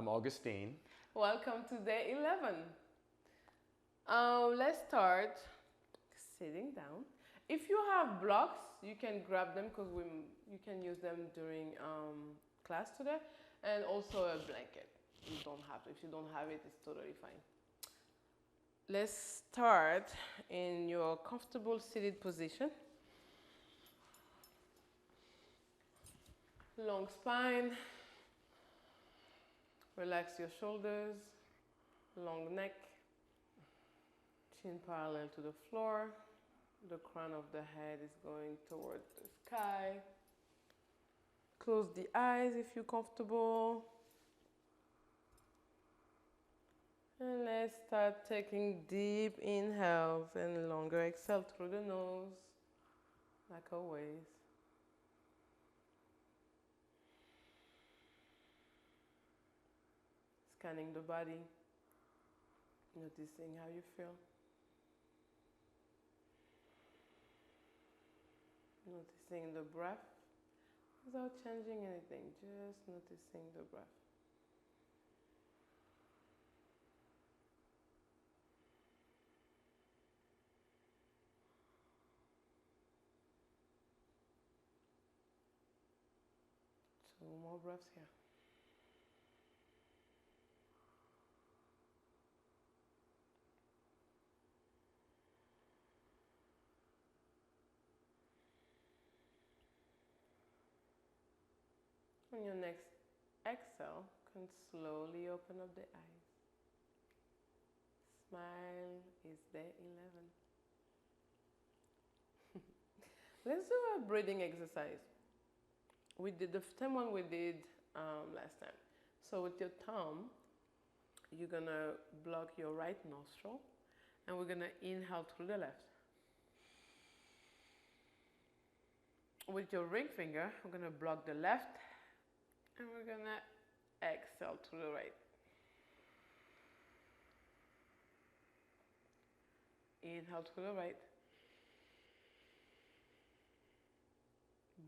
I'm Augustine. Welcome to day 11. Let's start sitting down. If you have blocks, you can grab them because you can use them during class today, and also a blanket. You don't have to. If you don't have it, it's totally fine. Let's start in your comfortable seated position. Long spine. Relax your shoulders. Long neck. Chin parallel to the floor. The crown of the head is going toward the sky. Close the eyes if you're comfortable. And let's start taking deep inhales and longer exhale through the nose, like always. Scanning the body, noticing how you feel. Noticing the breath without changing anything, just noticing the breath. Two more breaths here. On your next exhale, you can slowly open up the eyes. Smile is day 11. Let's do a breathing exercise. We did the same one we did last time. So with your thumb, you're gonna block your right nostril, and we're gonna inhale through the left. With your ring finger, we're gonna block the left, and we're gonna exhale through the right. Inhale through the right.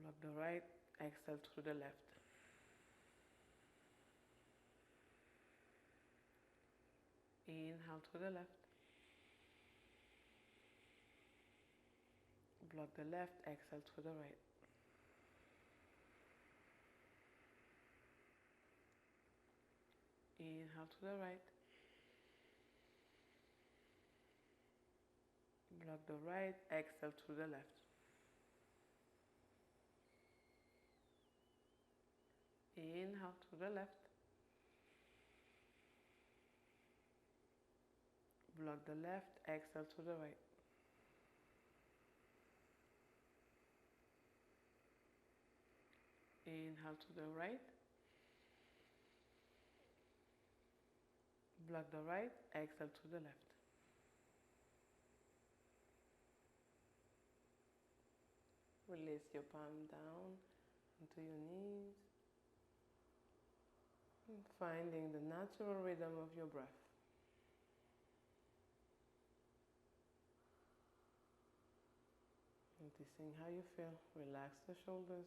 Block the right, exhale through the left. Inhale through the left. Block the left, exhale through the right. Inhale to the right. Block the right, exhale to the left. Inhale to the left. Block the left, exhale to the right. Inhale to the right. Block the right, exhale to the left. Release your palm down onto your knees. And finding the natural rhythm of your breath. Noticing how you feel. Relax the shoulders.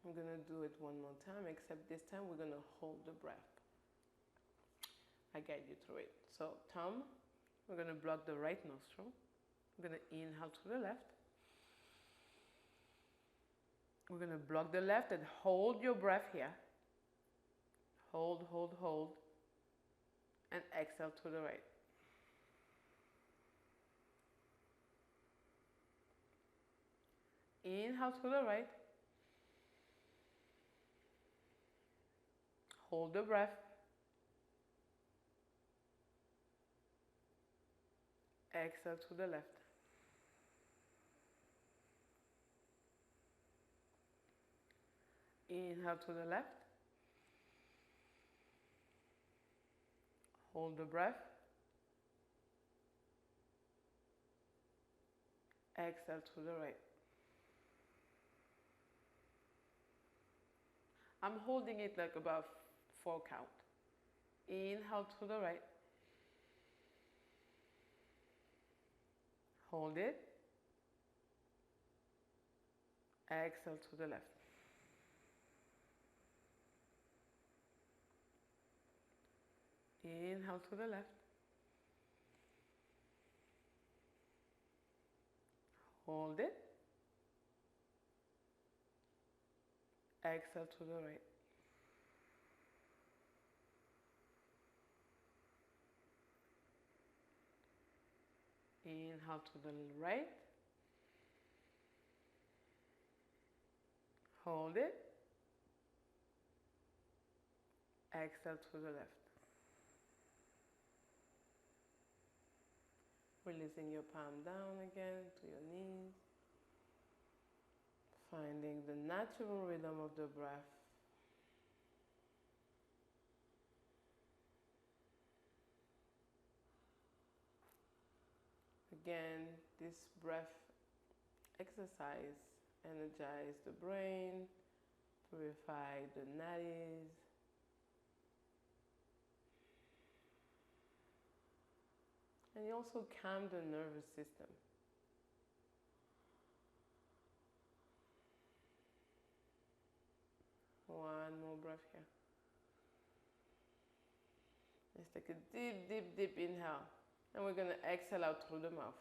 I'm going to do it one more time, except this time we're going to hold the breath. I guide you through it. So thumb, we're going to block the right nostril. We're going to inhale to the left. We're going to block the left and hold your breath here. Hold, hold, hold. And exhale to the right. Inhale to the right. Hold the breath. Exhale to the left. Inhale to the left. Hold the breath. Exhale to the right. I'm holding it like about 4 count. Inhale to the right. Hold it. Exhale to the left. Inhale to the left. Hold it. Exhale to the right. Inhale to the right. Hold it. Exhale to the left. Releasing your palm down again to your knees. Finding the natural rhythm of the breath. Again, this breath exercise energizes the brain, purify the nadis. And you also calm the nervous system. One more breath here. Let's take a deep, deep, deep inhale. And we're going to exhale out through the mouth.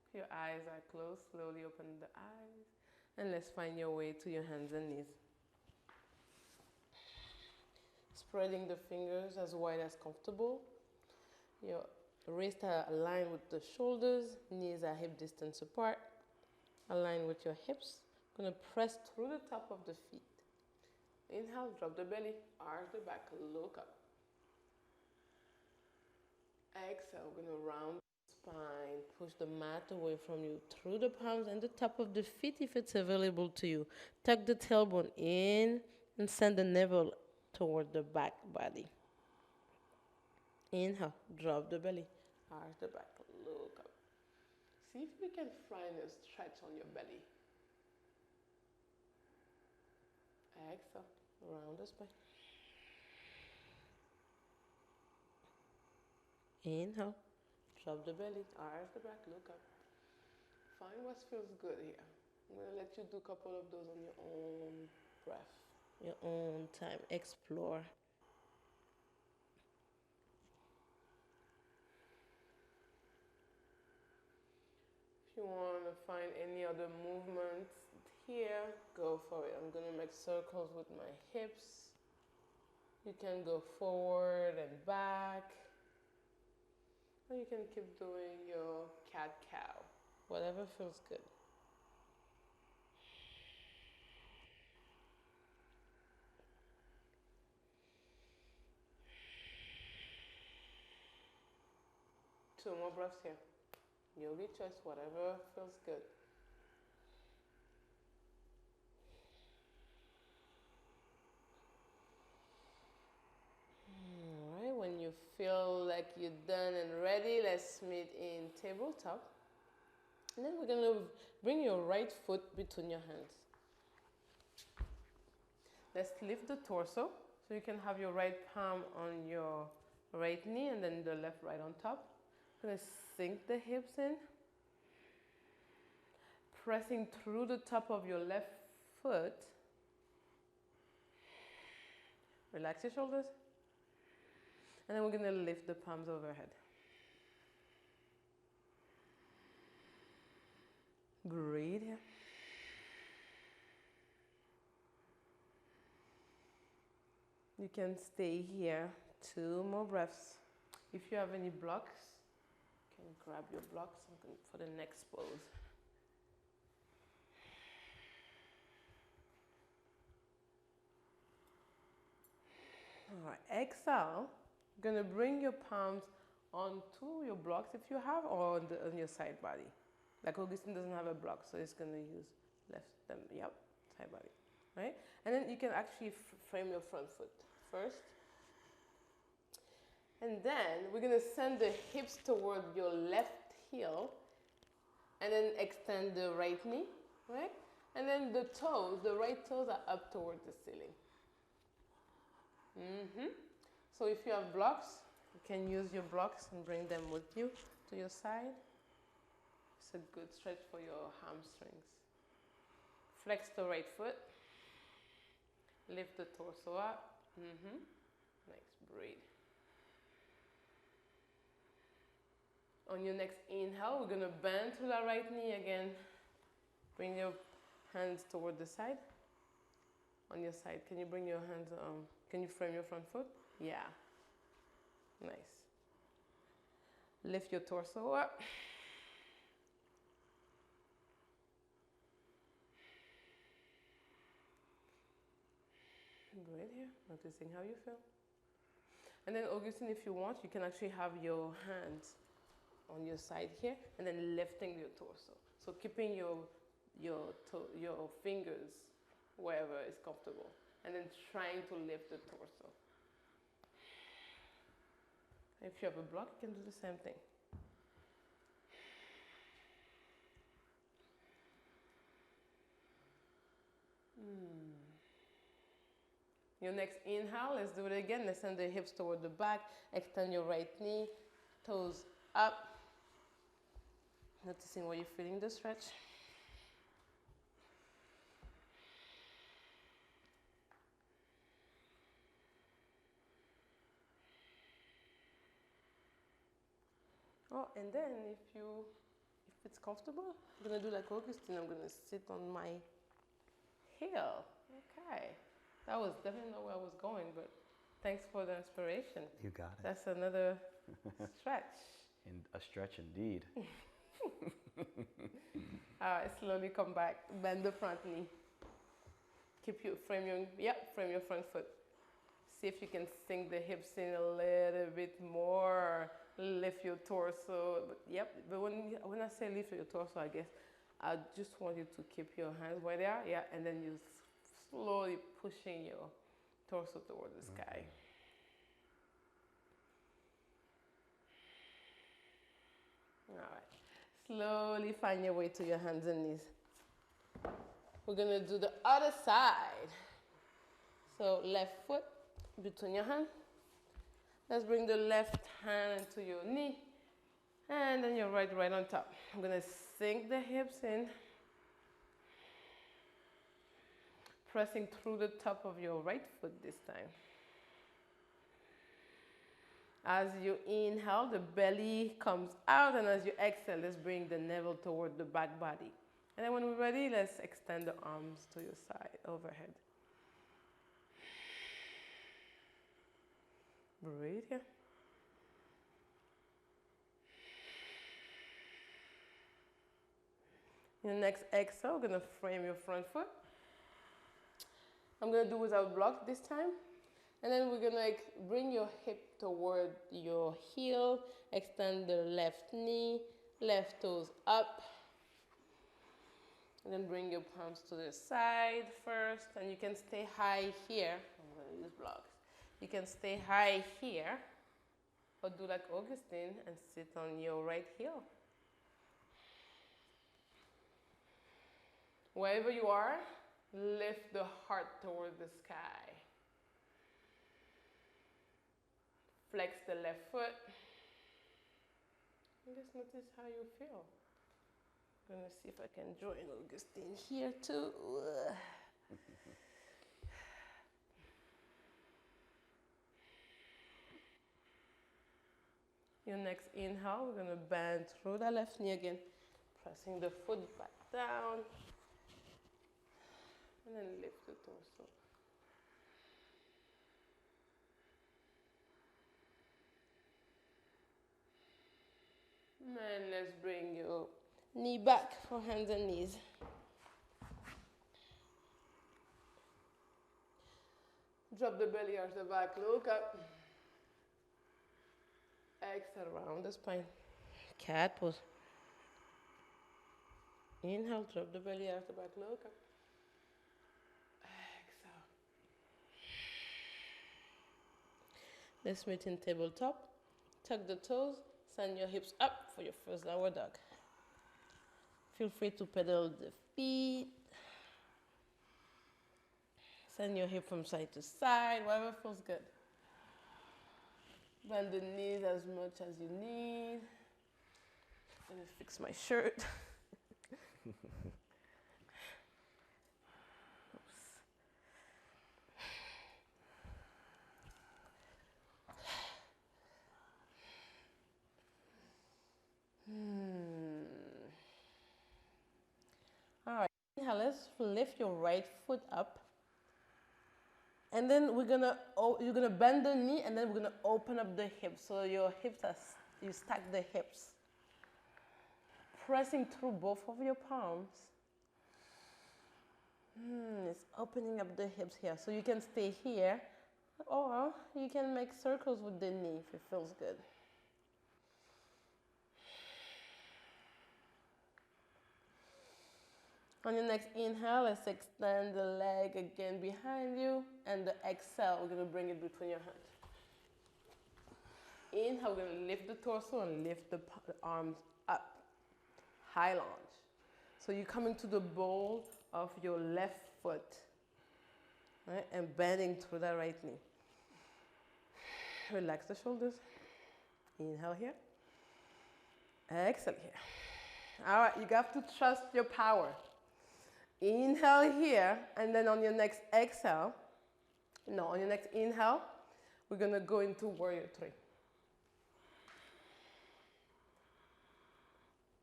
If your eyes are closed, slowly open the eyes. And let's find your way to your hands and knees. Spreading the fingers as wide as comfortable. Your wrists are aligned with the shoulders. Knees are hip distance apart. Align with your hips. Going to press through the top of the feet. Inhale, drop the belly, arch the back, look up. Exhale, we're going to round the spine, push the mat away from you through the palms and the top of the feet if it's available to you. Tuck the tailbone in and send the navel toward the back body. Inhale, drop the belly, arch the back, look up. See if you can find a stretch on your belly. Exhale, round the spine. Inhale, drop the belly, arch the back, look up. Find what feels good here. I'm going to let you do a couple of those on your own breath, your own time. Explore. If you want to find any other movements here, go for it. I'm going to make circles with my hips. You can go forward and back. Or you can keep doing your cat-cow. Whatever feels good. Two more breaths here. Yogi choice, whatever feels good. Alright, when you feel like you're done and ready, let's meet in tabletop. And then we're going to bring your right foot between your hands. Let's lift the torso so you can have your right palm on your right knee and then the left right on top. I'm going to sink the hips in. Pressing through the top of your left foot. Relax your shoulders. And then we're going to lift the palms overhead. Breathe here. You can stay here 2 more breaths. If you have any blocks, you can grab your blocks for the next pose. All right, exhale. You're going to bring your palms onto your blocks if you have, or on your side body. Like Augustine doesn't have a block, so it's going to use side body, right? And then you can actually frame your front foot first. And then we're going to send the hips toward your left heel, and then extend the right knee, right? And then the toes, the right toes are up towards the ceiling. So if you have blocks, you can use your blocks and bring them with you to your side. It's a good stretch for your hamstrings. Flex the right foot. Lift the torso up. Nice, breathe. On your next inhale, we're gonna bend through the right knee again. Bring your hands toward the side. On your side, can you bring your hands, can you frame your front foot? Yeah, nice. Lift your torso up. Breathe here, noticing how you feel. And then Augustine, if you want, you can actually have your hands on your side here and then lifting your torso. So keeping your fingers wherever is comfortable and then trying to lift the torso. If you have a block, you can do the same thing. Your next inhale, let's do it again. Let's send the hips toward the back. Extend your right knee, toes up. Noticing where you're feeling the stretch. Oh, and then if it's comfortable, I'm gonna do like Augustine. I'm gonna sit on my heel. Okay. That was definitely not where I was going, but thanks for the inspiration. You got it. That's another stretch. A stretch indeed. All right, slowly come back. Bend the front knee. Frame your front foot. See if you can sink the hips in a little bit more. Lift your torso. But when I say lift your torso, I guess I just want you to keep your hands where they are. Yeah, and then you slowly pushing your torso toward the sky. All right. Slowly find your way to your hands and knees. We're gonna do the other side. So left foot between your hands. Let's bring the left hand to your knee. And then your right on top. I'm gonna sink the hips in. Pressing through the top of your right foot this time. As you inhale, the belly comes out, and as you exhale, let's bring the navel toward the back body. And then when we're ready, let's extend the arms to your side, overhead. Breathe here. In the next exhale, we're gonna frame your front foot. I'm gonna do without blocks this time. And then we're gonna bring your hip toward your heel, extend the left knee, left toes up. And then bring your palms to the side first, and you can stay high here. I'm gonna use blocks. You can stay high here, or do like Augustine and sit on your right heel. Wherever you are, lift the heart toward the sky. Flex the left foot. And just notice how you feel. I'm gonna see if I can join Augustine here too. Your next inhale, we're gonna bend through the left knee again, pressing the foot back down. And then lift the torso. And let's bring your knee back for hands and knees. Drop the belly, arch the back, look up. Exhale, round the spine. Cat pose. Inhale, drop the belly, arch the back, look up. Exhale. Let's meet in tabletop. Tuck the toes. Send your hips up for your first downward dog. Feel free to pedal the feet. Send your hip from side to side, whatever feels good. Bend the knees as much as you need. Let me fix my shirt. All right, now let's lift your right foot up. And then you're gonna bend the knee, and then we're gonna open up the hips. So your hips you stack the hips. Pressing through both of your palms. It's opening up the hips here. So you can stay here, or you can make circles with the knee if it feels good. On your next inhale, let's extend the leg again behind you. And the exhale, we're going to bring it between your hands. Inhale, we're going to lift the torso and lift the arms up. High lunge. So you're coming to the ball of your left foot, right? And bending through that right knee. Relax the shoulders. Inhale here. Exhale here. All right, you have to trust your power. Inhale here, and then on your next inhale, we're gonna go into warrior 3.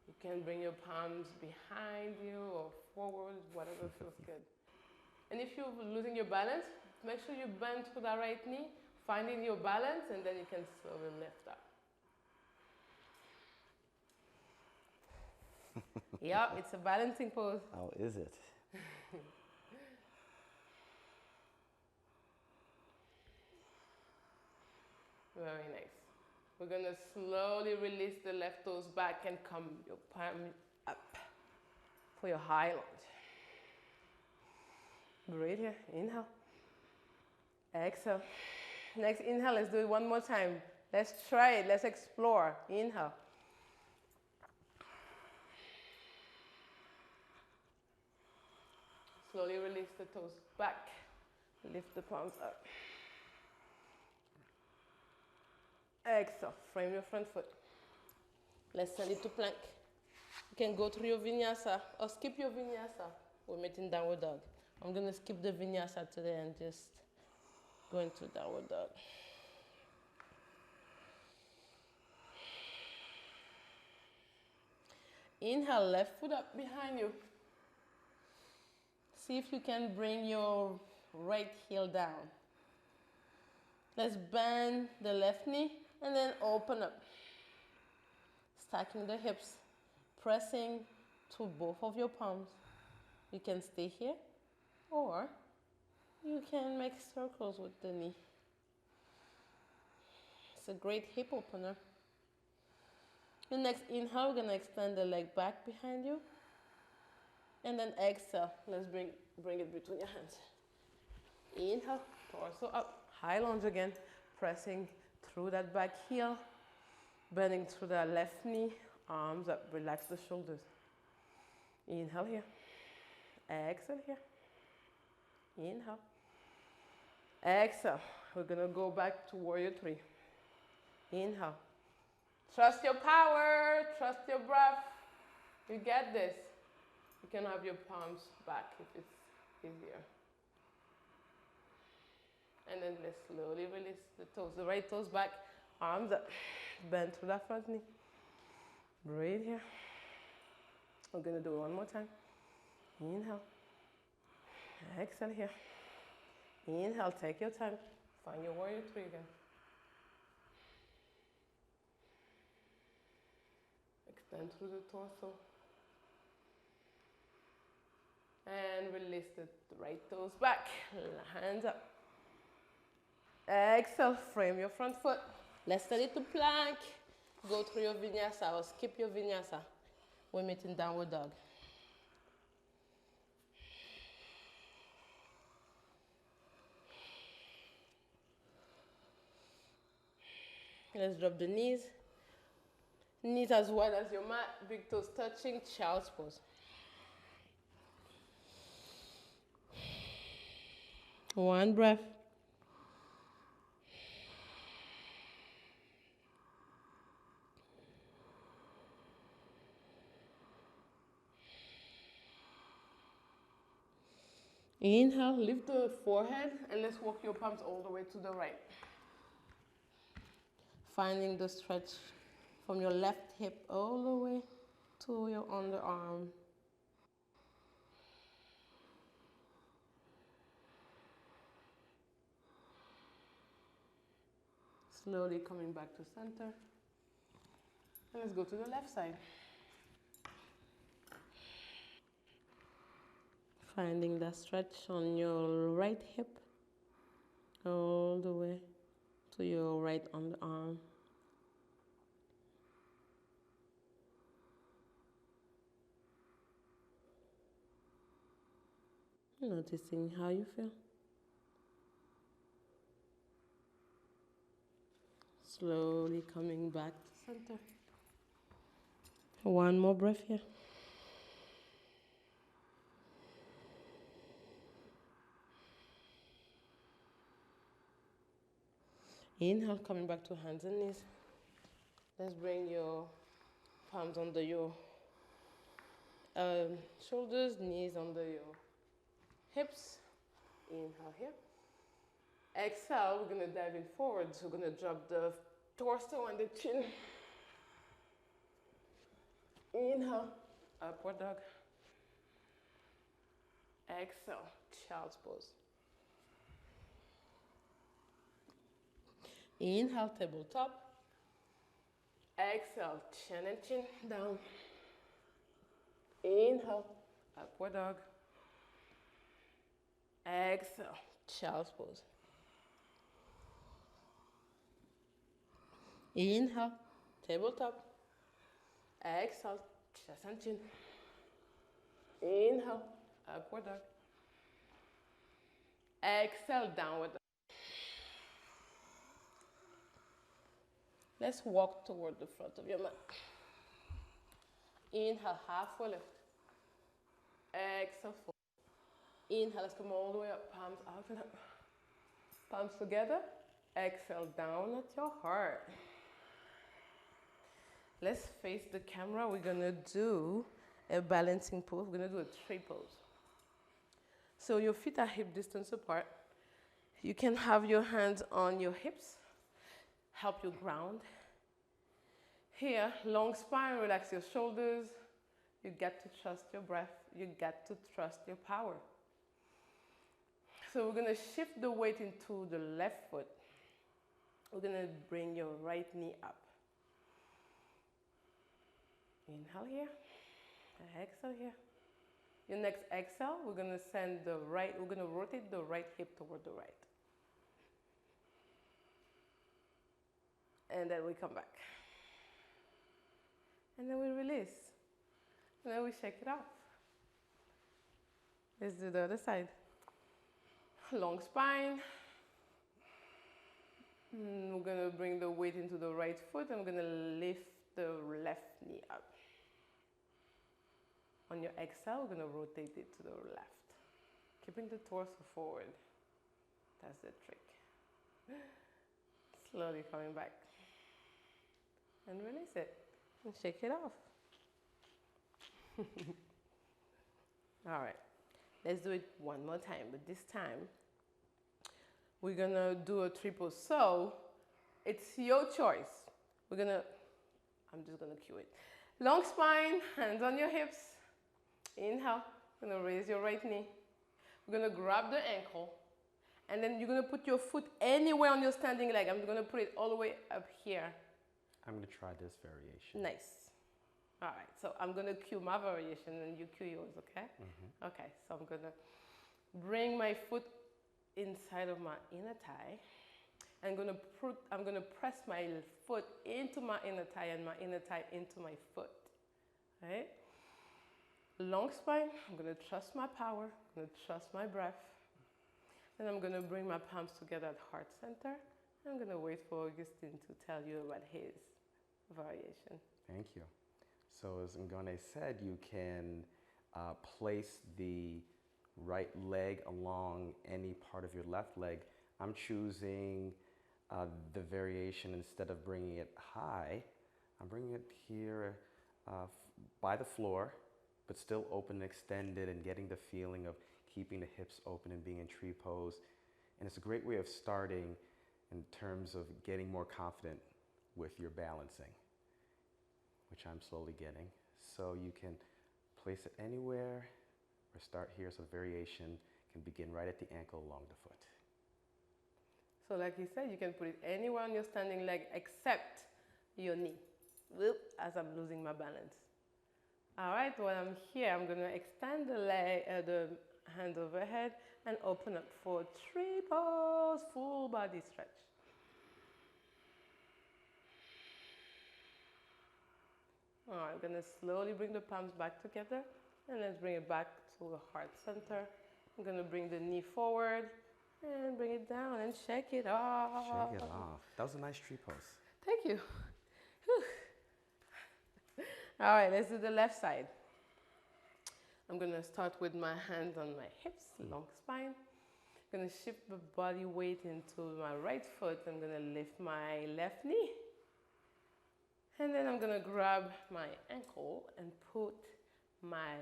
You can bring your palms behind you or forward, whatever feels good. And if you're losing your balance, make sure you bend to the right knee, finding your balance, and then you can slowly lift up. Yeah, it's a balancing pose. How is it? Very nice. We're going to slowly release the left toes back and come your palm up for your high lunge. Breathe here. Inhale. Exhale. Next inhale, let's do it one more time. Let's try it. Let's explore. Inhale. Slowly release the toes back. Lift the palms up. Exhale. Frame your front foot. Let's send it to plank. You can go through your vinyasa or skip your vinyasa. We're meeting downward dog. I'm going to skip the vinyasa today and just go into downward dog. Inhale, left foot up behind you. See if you can bring your right heel down. Let's bend the left knee and then open up. Stacking the hips, pressing to both of your palms. You can stay here, or you can make circles with the knee. It's a great hip opener. The next inhale, we're gonna extend the leg back behind you. And then exhale, let's bring it between your hands. Inhale, torso up, high lunge again, pressing through that back heel, bending through the left knee, arms up, relax the shoulders. Inhale here, exhale here, inhale, exhale. We're gonna go back to warrior 3. Inhale. Trust your power, trust your breath. You get this. You can have your palms back if it's easier. And then let's slowly release the toes. The right toes back, arms up. Bend through that front knee. Breathe here. We're going to do it one more time. Inhale. Exhale here. Inhale, take your time. Find your warrior 3 again. Extend through the torso. And release the right toes back. Hands up. Exhale, frame your front foot. Let's set it to plank. Go through your vinyasa or skip your vinyasa. We're meeting downward dog. Let's drop the knees. Knees as wide as your mat. Big toes touching. Child's pose. One breath. Inhale, lift the forehead, and let's walk your palms all the way to the right. Finding the stretch from your left hip all the way to your underarm. Slowly coming back to center. And let's go to the left side. Finding that stretch on your right hip all the way to your right underarm. Noticing how you feel. Slowly coming back to center. One more breath here. Inhale, coming back to hands and knees. Let's bring your palms under your shoulders, knees under your hips. Inhale here. Exhale, we're gonna dive in forward. So we're gonna drop the torso and the chin. Inhale, upward dog. Exhale, child's pose. Inhale, tabletop. Exhale, chin and chin down. Inhale, upward dog. Exhale, child's pose. Inhale, tabletop. Exhale, chest and chin. Inhale, upward dog. Exhale, downward dog. Let's walk toward the front of your mat. Inhale, halfway lift. Exhale, fold. Inhale, let's come all the way up, palms out and up. Palms together. Exhale, down at your heart. Let's face the camera. We're gonna do a balancing pose. We're gonna do a tree pose. So your feet are hip distance apart. You can have your hands on your hips. Help you ground. Here, long spine, relax your shoulders. You get to trust your breath. You get to trust your power. So we're gonna shift the weight into the left foot. We're gonna bring your right knee up. Inhale here, exhale here. Your next exhale, we're gonna rotate the right hip toward the right. And then we come back. And then we release. And then we shake it off. Let's do the other side. Long spine. We're gonna bring the weight into the right foot and we're gonna lift the left knee up. On your exhale, we're gonna rotate it to the left. Keeping the torso forward. That's the trick. Slowly coming back. And release it. And shake it off. All right. Let's do it one more time. But this time, we're gonna do a tree pose. So, it's your choice. I'm just gonna cue it. Long spine, hands on your hips. Inhale, you're gonna raise your right knee. We're gonna grab the ankle. And then you're gonna put your foot anywhere on your standing leg. I'm gonna put it all the way up here. I'm going to try this variation. Nice. All right, so I'm gonna cue my variation and you cue yours, okay? Mm-hmm. Okay, so I'm gonna bring my foot inside of my inner thigh. I'm gonna press my foot into my inner thigh and my inner thigh into my foot, right? Long spine, I'm gonna trust my power, I'm gonna trust my breath. Then I'm gonna bring my palms together at heart center. I'm gonna wait for Augustine to tell you about his variation. Thank you. So as Ngone said, you can place the right leg along any part of your left leg. I'm choosing the variation, instead of bringing it high, I'm bringing it here by the floor, but still open and extended and getting the feeling of keeping the hips open and being in tree pose. And it's a great way of starting in terms of getting more confident with your balancing, which I'm slowly getting. So you can place it anywhere or start here. So variation can begin right at the ankle along the foot. So like you said, you can put it anywhere on your standing leg except your knee. Whoop, as I'm losing my balance. All right, while I'm here, I'm gonna extend the hand overhead and open up for tree pose, full body stretch. All right, I'm gonna slowly bring the palms back together and let's bring it back to the heart center. I'm gonna bring the knee forward and bring it down and shake it off. Shake it off. That was a nice tree pose. Thank you. Whew. All right, let's do the left side. I'm gonna start with my hands on my hips, long spine. I'm gonna shift the body weight into my right foot. I'm gonna lift my left knee. And then I'm gonna grab my ankle and put my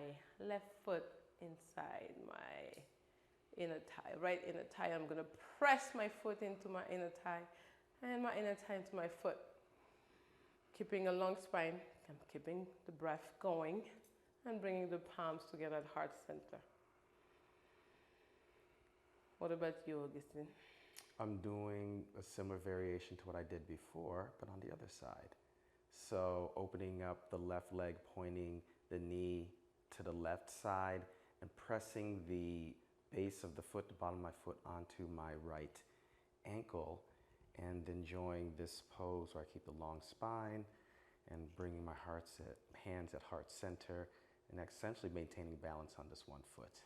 left foot inside my inner thigh, right inner thigh. I'm gonna press my foot into my inner thigh and my inner thigh into my foot. Keeping a long spine, I'm keeping the breath going and bringing the palms together at heart center. What about you, Augustine? I'm doing a similar variation to what I did before, but on the other side. So opening up the left leg, pointing the knee to the left side and pressing the base of the foot, the bottom of my foot, onto my right ankle, and enjoying this pose where I keep the long spine and bringing my hands at heart center and essentially maintaining balance on this one foot.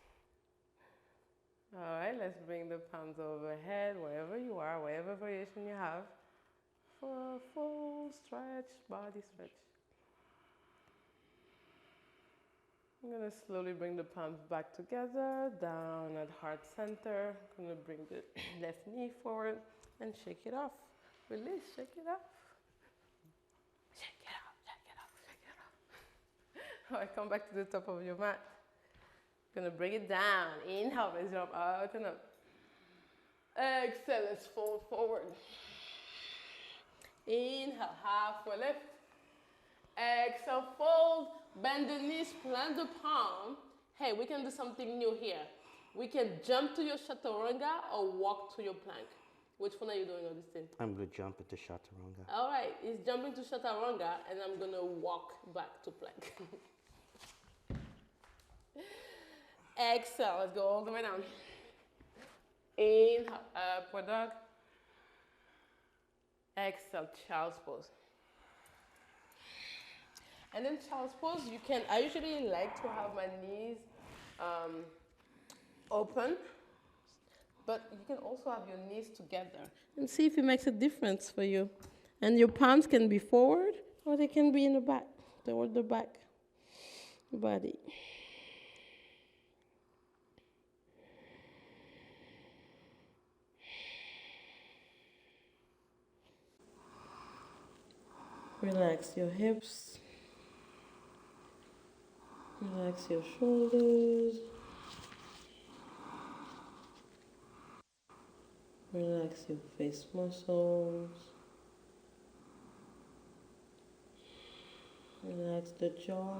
All right, let's bring the palms overhead, wherever you are, whatever variation you have, for a full stretch, body stretch. I'm gonna slowly bring the palms back together, down at heart center. I'm gonna bring the left knee forward and shake it off. Release, shake it off. Shake it off, shake it off, shake it off. All right, come back to the top of your mat. Gonna bring it down. Inhale, raise your arm out and up. Exhale, let's fold forward. Inhale, halfway lift. Exhale, fold. Bend the knees, plant the palm. Hey, we can do something new here. We can jump to your chaturanga or walk to your plank. Which one are you doing, Augustine? I'm going to jump into chaturanga. All right, he's jumping to chaturanga and I'm going to walk back to plank. Exhale, let's go all the way down. Inhale, upward dog. Exhale, child's pose. And then child's pose, I usually like to have my knees open, but you can also have your knees together and see if it makes a difference for you. And your palms can be forward or they can be in the back, toward the back body. Relax your hips. Relax your shoulders. Relax your face muscles. Relax the jaw.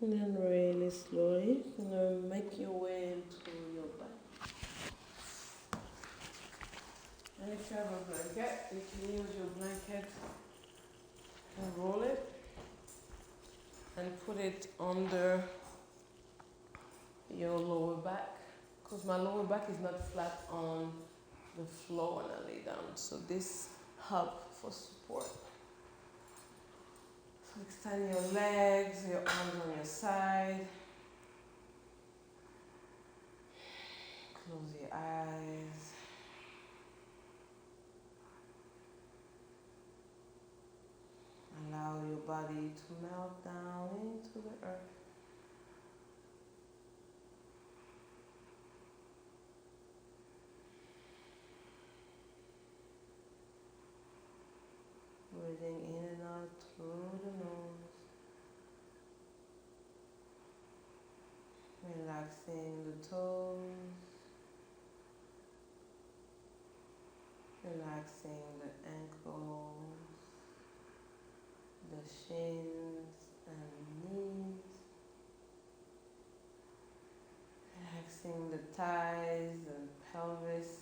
And then really slowly, make your way into your back. And if you have a blanket, you can use your blanket and roll it and put it under your lower back. Because my lower back is not flat on the floor when I lay down. So this helps for support. So extend your legs, your arms on your side. Close your eyes. Allow your body to melt down into the earth. breathing in and out through the nose. Relaxing the toes. Relaxing the ankles, the shins and knees. Relaxing the thighs and pelvis.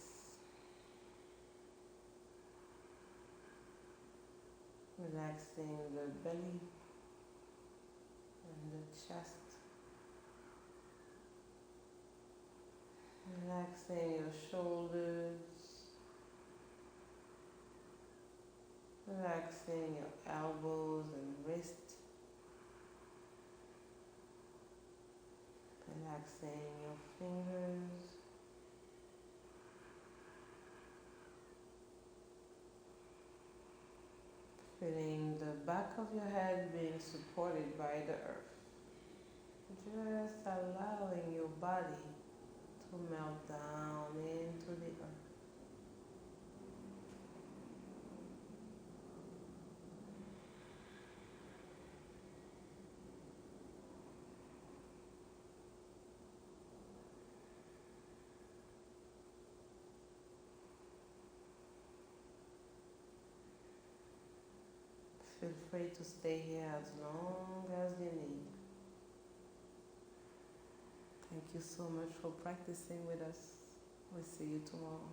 Relaxing the belly and the chest. Relaxing your shoulders. Relaxing your elbows and wrists. Relaxing your fingers. Feeling the back of your head being supported by the earth. Just allowing your body to melt down into the earth. Feel free to stay here as long as you need. Thank you so much for practicing with us. We'll see you tomorrow.